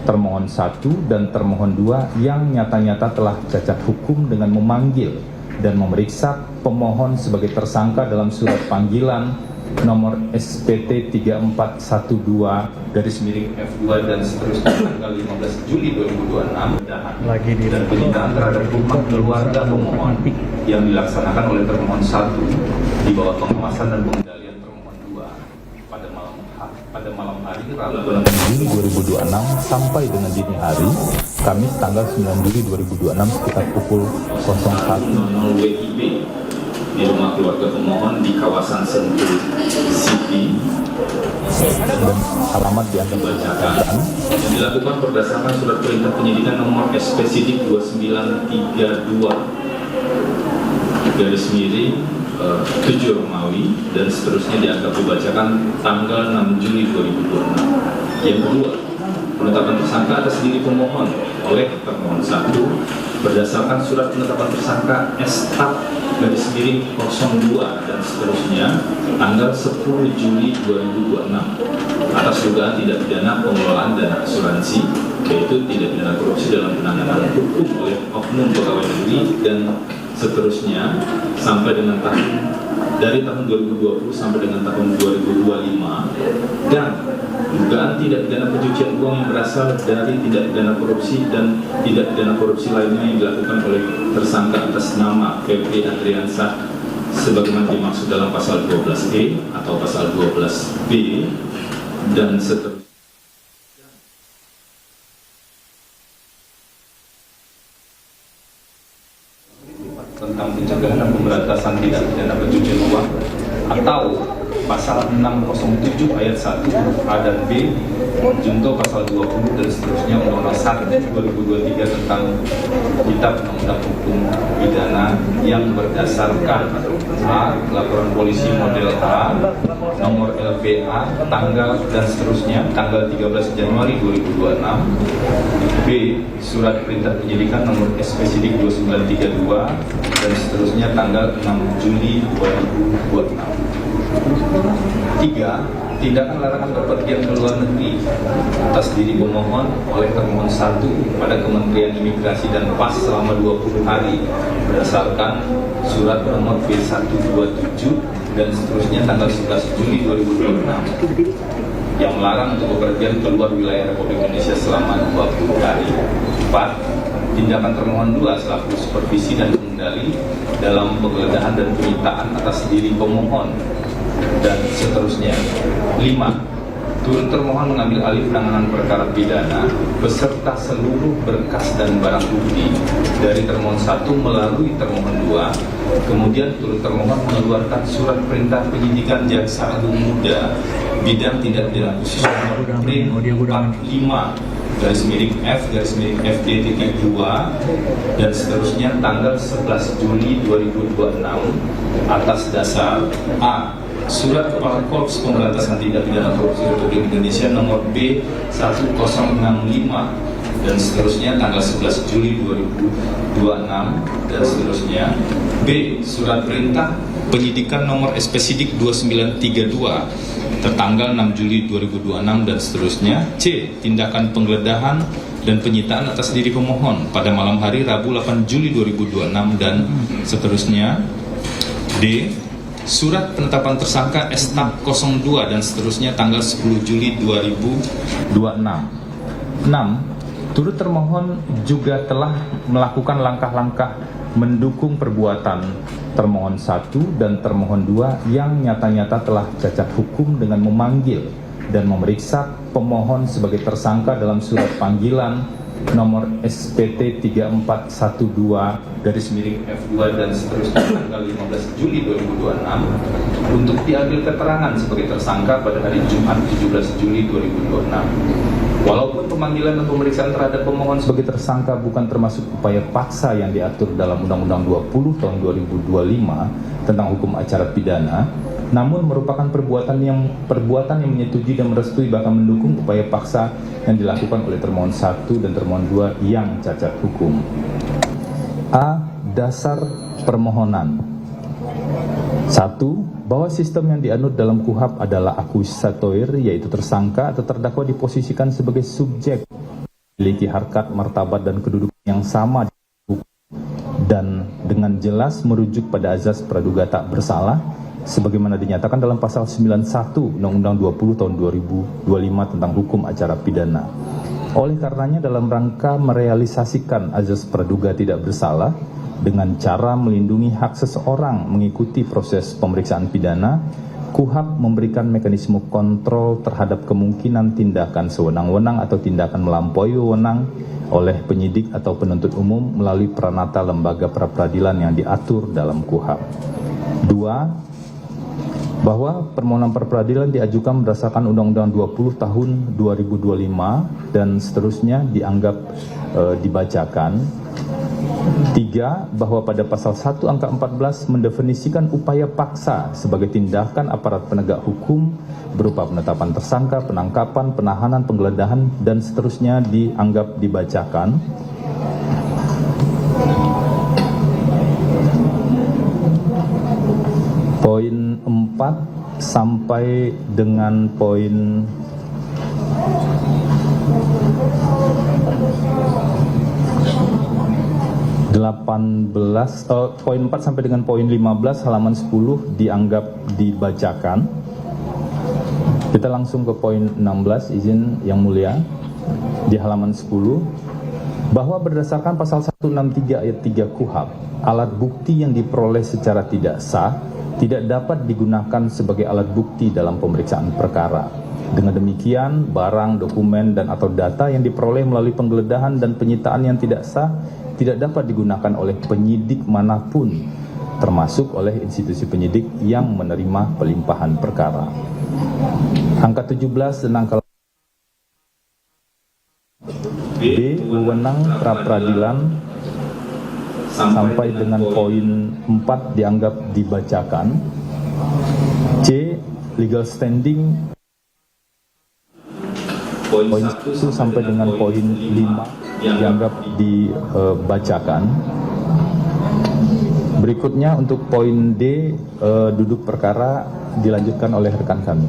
termohon 1 dan termohon 2 yang nyata-nyata telah cacat hukum dengan memanggil dan memeriksa pemohon sebagai tersangka dalam surat panggilan nomor SPT 3412/F2 dan seterusnya tanggal 15 Juli 2026 dan penyitaan terhadap rumah keluarga pemohon yang dilaksanakan oleh termohon 1 di bawah pengawasan dan pengendalian termohon 2 pada malam hari Rabu 6 Juli 2026 sampai dengan dini hari Kamis tanggal 9 Juli 2026 sekitar pukul 01.00 WIB di rumah keluarga pemohon di kawasan Sentul City dan alamat diantar bacakan yang dilakukan berdasarkan surat perintah penyidikan nomor SP Sidik 2932/7 Romawi dan seterusnya dianggap dibacakan tanggal 6 Juli 2026. Yang kedua, penetapan tersangka atas diri pemohon oleh termohon 1 berdasarkan surat penetapan tersangka S/02 dan seterusnya tanggal 10 Juli 2026 atas dugaan tindak pidana pengelolaan dana asuransi, yaitu tindak pidana korupsi dalam penanganan hukum oleh oknum pegawai negeri dan seterusnya sampai dengan dari tahun 2020 sampai dengan tahun 2025 dan dugaan tindak pidana pencucian uang yang berasal dari tindak pidana korupsi dan tindak pidana korupsi lainnya yang dilakukan oleh tersangka atas nama Febri Andriansah sebagaimana dimaksud dalam pasal 12E atau pasal 12B dan seterusnya. Tentang pencegahan dan pemberantasan tindak pidana pencucian uang atau pasal 607 ayat 1 A dan B junto pasal 20 dan seterusnya Undang-Undang 1 2023 tentang Kitab Undang-Undang Hukum Pidana yang berdasarkan A. Laporan polisi model A nomor LPA tanggal dan seterusnya tanggal 13 Januari 2026, B. Surat perintah penyidikan nomor SP Sidik 2932 dan seterusnya tanggal 6 Juli 2026. 3. Tindakan larangan berpergian ke luar negeri atas diri pemohon oleh termohon 1 pada Kementerian Imigrasi dan PAS selama 20 hari berdasarkan surat nomor B127 dan seterusnya tanggal 11 Juli 2026 yang melarang untuk bepergian keluar wilayah Republik Indonesia selama 20 hari. 4. Tindakan termohon 2 selaku supervisi dan pengendali dalam penggeledahan dan penyitaan atas diri pemohon dan seterusnya. 5. Turut termohon mengambil alih penanganan perkara pidana beserta seluruh berkas dan barang bukti dari termohon 1 melalui termohon 2. Kemudian turut termohon mengeluarkan surat perintah penyidikan Jaksa Agung Muda bidang tindak pidana khusus nomor P45/F/FD-2 dan seterusnya tanggal 11 Juli 2026 atas dasar A. Surat Kepala Korps Pemberantasan Tindak Pidana Korupsi Republik Indonesia nomor B1065 dan seterusnya tanggal 11 Juli 2026 dan seterusnya. B. Surat perintah penyidikan nomor SP Sidik 2932 tertanggal 6 Juli 2026 dan seterusnya. C. Tindakan penggeledahan dan penyitaan atas diri pemohon pada malam hari Rabu 8 Juli 2026 dan seterusnya. D. Surat penetapan tersangka S/02 dan seterusnya tanggal 10 Juli 2026. 6. Turut termohon juga telah melakukan langkah-langkah mendukung perbuatan termohon 1 dan termohon 2 yang nyata-nyata telah cacat hukum dengan memanggil dan memeriksa pemohon sebagai tersangka dalam surat panggilan nomor SPT 3412/F2 dan seterusnya tanggal 15 Juli 2026 untuk diambil keterangan sebagai tersangka pada hari Jumat 17 Juli 2026. Walaupun pemanggilan dan pemeriksaan terhadap pemohon sebagai tersangka bukan termasuk upaya paksa yang diatur dalam Undang-Undang 20 tahun 2025 tentang hukum acara pidana, namun merupakan perbuatan yang menyetujui dan merestui bahkan mendukung upaya paksa yang dilakukan oleh termohon 1 dan termohon 2 yang cacat hukum. A. Dasar permohonan. 1. Bahwa sistem yang dianut dalam KUHP adalah akuisatoir, yaitu tersangka atau terdakwa diposisikan sebagai subjek memiliki harkat, martabat, dan kedudukan yang sama dan dengan jelas merujuk pada azas praduga tak bersalah sebagaimana dinyatakan dalam pasal 91 Undang-Undang 20 tahun 2025 tentang hukum acara pidana. Oleh karenanya dalam rangka merealisasikan azas praduga tidak bersalah dengan cara melindungi hak seseorang mengikuti proses pemeriksaan pidana, KUHP memberikan mekanisme kontrol terhadap kemungkinan tindakan sewenang-wenang atau tindakan melampaui wewenang oleh penyidik atau penuntut umum melalui peranata lembaga pra-peradilan yang diatur dalam KUHP. 2. Bahwa permohonan pra-peradilan diajukan berdasarkan Undang-Undang 20 tahun 2025 dan seterusnya dianggap dibacakan. 3. Bahwa pada pasal 1 angka 14 mendefinisikan upaya paksa sebagai tindakan aparat penegak hukum berupa penetapan tersangka, penangkapan, penahanan, penggeledahan, dan seterusnya dianggap dibacakan. Poin 4 sampai dengan poin poin 4 sampai dengan poin 15 halaman 10 dianggap dibacakan. Kita langsung ke poin 16, izin yang mulia, di halaman 10, bahwa berdasarkan pasal 163 ayat 3 KUHP, alat bukti yang diperoleh secara tidak sah tidak dapat digunakan sebagai alat bukti dalam pemeriksaan perkara. Dengan demikian, barang, dokumen, dan atau data yang diperoleh melalui penggeledahan dan penyitaan yang tidak sah tidak dapat digunakan oleh penyidik manapun, termasuk oleh institusi penyidik yang menerima pelimpahan perkara. Angka 17 tentang B. Wewenang pra-peradilan sampai dengan poin 4 dianggap dibacakan. C. Legal standing poin 1 sampai dengan poin 5 dianggap dibacakan. Berikutnya untuk poin D, duduk perkara dilanjutkan oleh rekan kami.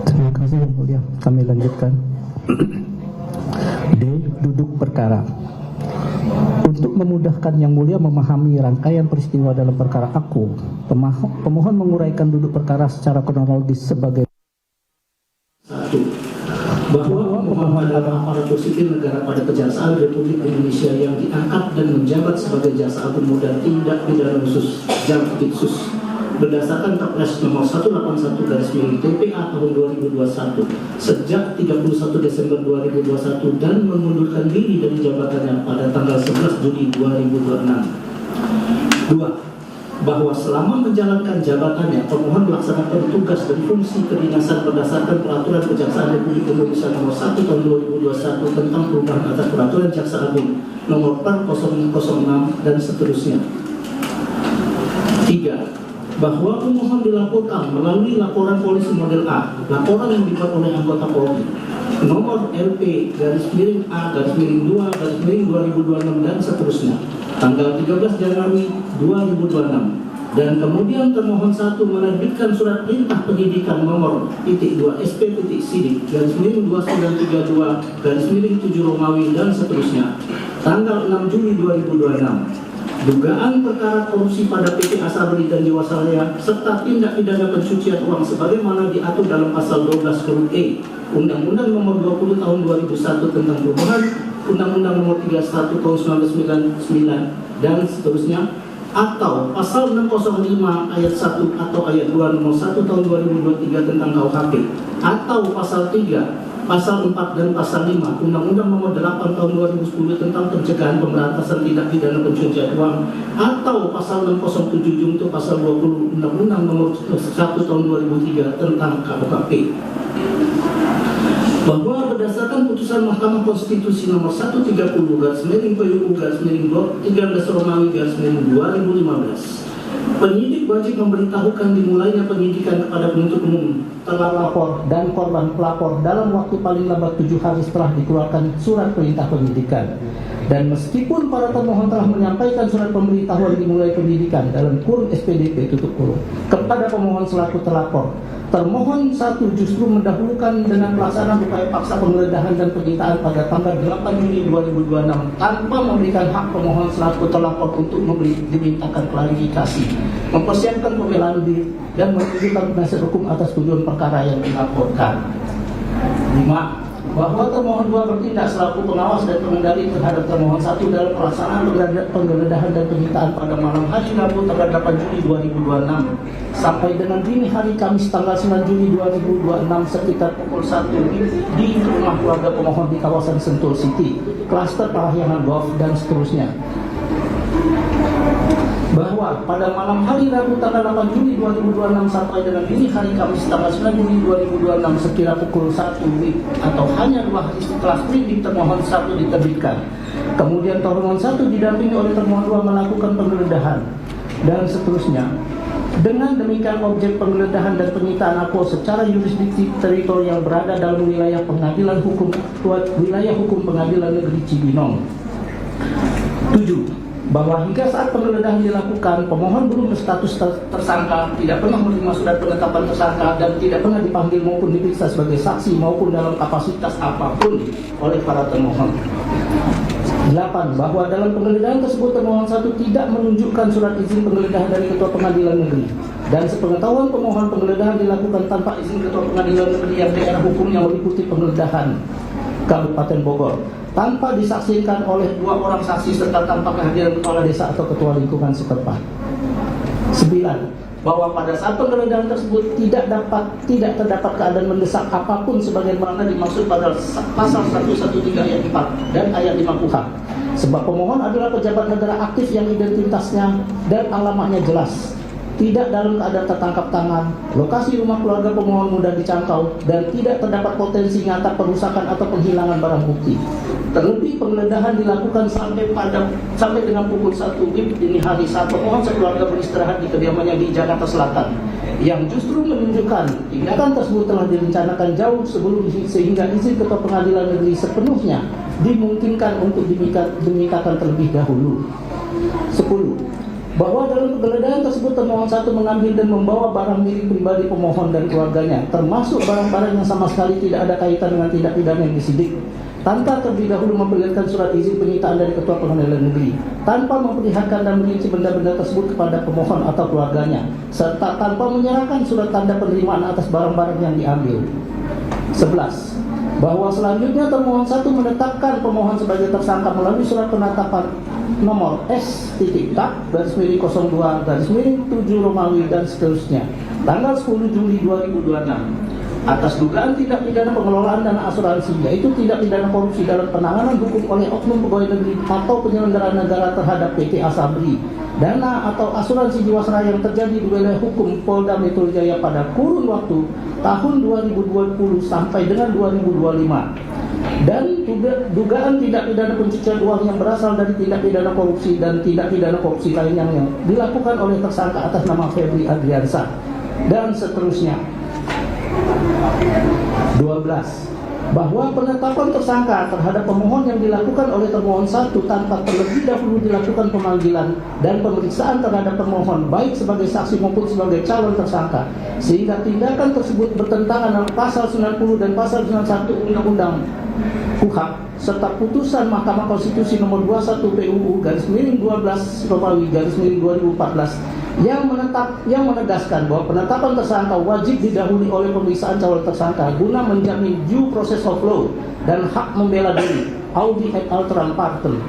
Terima kasih Yang Mulia. Kami lanjutkan. D. Duduk perkara. Untuk memudahkan Yang Mulia memahami rangkaian peristiwa dalam perkara aku, pemohon menguraikan duduk perkara secara kronologis sebagai 1. Bahwa pemohon adalah aparatur sipil negara pada Kejaksaan Republik Indonesia yang diangkat dan menjabat sebagai jaksa agung muda tindak pidana khusus Jampitsus berdasarkan Kepres nomor 181/TPA tahun 2021 sejak 31 Desember 2021 dan mengundurkan diri dari jabatannya pada tanggal 11 Juli 2026. 2. Bahwa selama menjalankan jabatannya, pemohon melaksanakan tugas dan fungsi kedinasan berdasarkan Peraturan Kejaksaan Republik Indonesia nomor 1 tahun 2021 tentang perubahan atas Peraturan Jaksa Agung nomor 4006 dan seterusnya. 3. Bahwa pemohon dilaporkan melalui laporan polisi model A, laporan yang dibuat oleh anggota Polri, nomor LP-A-2-2026 dan seterusnya, tanggal 13 Januari 2026, dan kemudian termohon 1 menerbitkan surat perintah penyidikan nomor .2 SP-Sidik-2932-7 Romawi dan seterusnya, tanggal 6 Juli 2026. Dugaan perkara korupsi pada PT Asabri dan Jiwasraya serta tindak pidana pencucian uang sebagaimana diatur dalam pasal 12 huruf E Undang-Undang nomor 20 tahun 2001 tentang perubahan Undang-Undang nomor 31 tahun 1999 dan seterusnya, atau pasal 605 ayat 1 atau ayat 2 nomor 1 tahun 2023 tentang KUHP, atau pasal 3, pasal 4 dan pasal 5 Undang-Undang nomor 8 tahun 2010 tentang pencegahan pemberantasan tindak pidana pencucian uang, atau pasal 607 junto pasal 20 Undang-Undang nomor 1 tahun 2003 tentang KUHP. Bahwa berdasarkan putusan Mahkamah Konstitusi nomor 130/PUU/13 Romawi -2015, penyidik wajib memberitahukan dimulainya penyidikan kepada penuntut umum, terlapor dan korban pelapor dalam waktu paling lambat 7 hari setelah dikeluarkan surat perintah penyidikan. Dan meskipun para termohon telah menyampaikan surat pemberitahuan dimulai penyidikan dalam kurung SPDP tutup kurung kepada pemohon selaku terlapor, termohon 1 justru mendahulukan dengan pelaksanaan upaya paksa penggeledahan dan penyitaan pada tanggal 8 Juni 2026 tanpa memberikan hak pemohon selaku terlapor untuk dimintakan klarifikasi, mempersiapkan pembelaan diri dan menunjukkan penasihat hukum atas tujuan perkara yang dilaporkan. 5. Bahwa termohon 2 bertindak selaku pengawas dan pengendali terhadap termohon 1 dalam pelaksanaan penggeledahan dan penyitaan pada malam hari Rabu tanggal 8 Juni 2026 sampai dengan dini hari Kamis tanggal 9 Juni 2026 sekitar pukul 1 di rumah keluarga pemohon di kawasan Sentul City, klaster Parahyangan Golf dan seterusnya. Bahwa pada malam hari Rabu tanggal 8 Juni 2026 sampai dengan dini hari Kamis tanggal 9 Juni 2026 sekira pukul 1 atau hanya 2 hari setelah sprindik termohon 1 diterbitkan, kemudian termohon 1 didampingi oleh termohon 2 melakukan penggeledahan dan seterusnya. Dengan demikian objek penggeledahan dan penyitaan APO secara yurisdiksi teritorial berada dalam wilayah hukum Pengadilan Negeri Cibinong. 7. Bahwa hingga saat penggeledahan dilakukan, pemohon belum berstatus tersangka, tidak pernah menerima surat penetapan tersangka, dan tidak pernah dipanggil maupun diperiksa sebagai saksi maupun dalam kapasitas apapun oleh para termohon. 8. Bahwa dalam penggeledahan tersebut termohon 1 tidak menunjukkan surat izin penggeledahan dari Ketua Pengadilan Negeri, dan sepengetahuan pemohon penggeledahan dilakukan tanpa izin Ketua Pengadilan Negeri yang daerah hukumnya meliputi penggeledahan Kabupaten Bogor, tanpa disaksikan oleh 2 orang saksi serta tanpa kehadiran kepala desa atau ketua lingkungan setempat. 9. Bahwa pada saat penggeledahan tersebut tidak terdapat keadaan mendesak apapun sebagaimana dimaksud pada pasal 113 ayat 4 dan ayat 5 KUHP. Sebab pemohon adalah pejabat negara aktif yang identitasnya dan alamatnya jelas, tidak dalam keadaan tertangkap tangan, lokasi rumah keluarga pemohon mudah dicangkau, dan tidak terdapat potensi nyata perusakan atau penghilangan barang bukti. Terlebih penggeledahan dilakukan sampai dengan pukul 1 dini hari saat pemohon sekeluarga beristirahat di kediamannya di Jakarta Selatan, yang justru menunjukkan tindakan tersebut telah direncanakan jauh sebelum sehingga izin Ketua Pengadilan Negeri sepenuhnya dimungkinkan untuk dimintakan terlebih dahulu. 10. Bahwa dalam penggeledahan tersebut termohon 1 mengambil dan membawa barang milik pribadi pemohon dan keluarganya, termasuk barang-barang yang sama sekali tidak ada kaitan dengan tindak pidana yang disidik, tanpa terlebih dahulu memperlihatkan surat izin penyitaan dari Ketua Pengadilan Negeri, tanpa memperlihatkan dan merinci benda-benda tersebut kepada pemohon atau keluarganya, serta tanpa menyerahkan surat tanda penerimaan atas barang-barang yang diambil. 11. Bahwa selanjutnya termohon 1 menetapkan pemohon sebagai tersangka melalui surat penetapan nomor S.Tak/02/7 Romawi dan seterusnya tanggal 10 Juli 2026 atas dugaan tindak pidana pengelolaan dana asuransi, yaitu tindak pidana korupsi dalam penanganan hukum oleh oknum pegawai negeri atau penyelenggara negara terhadap PT Asabri, dana atau asuransi jiwasraya yang terjadi di wilayah hukum Polda Metro Jaya pada kurun waktu tahun 2020 sampai dengan 2025, dan dugaan tindak pidana pencucian uang yang berasal dari tindak pidana korupsi dan tindak pidana korupsi lainnya yang dilakukan oleh tersangka atas nama Febri Adriansa dan seterusnya. 12. Bahwa penetapan tersangka terhadap pemohon yang dilakukan oleh termohon 1 tanpa terlebih dahulu dilakukan pemanggilan dan pemeriksaan terhadap pemohon baik sebagai saksi maupun sebagai calon tersangka, sehingga tindakan tersebut bertentangan dengan pasal 90 dan pasal 91 Undang-Undang KUHP serta putusan Mahkamah Konstitusi nomor 21 PUU /12 Romawi /2014 yang menegaskan bahwa penetapan tersangka wajib didahului oleh pemeriksaan calon tersangka guna menjamin due process of law dan hak membela diri audi et alteram partem.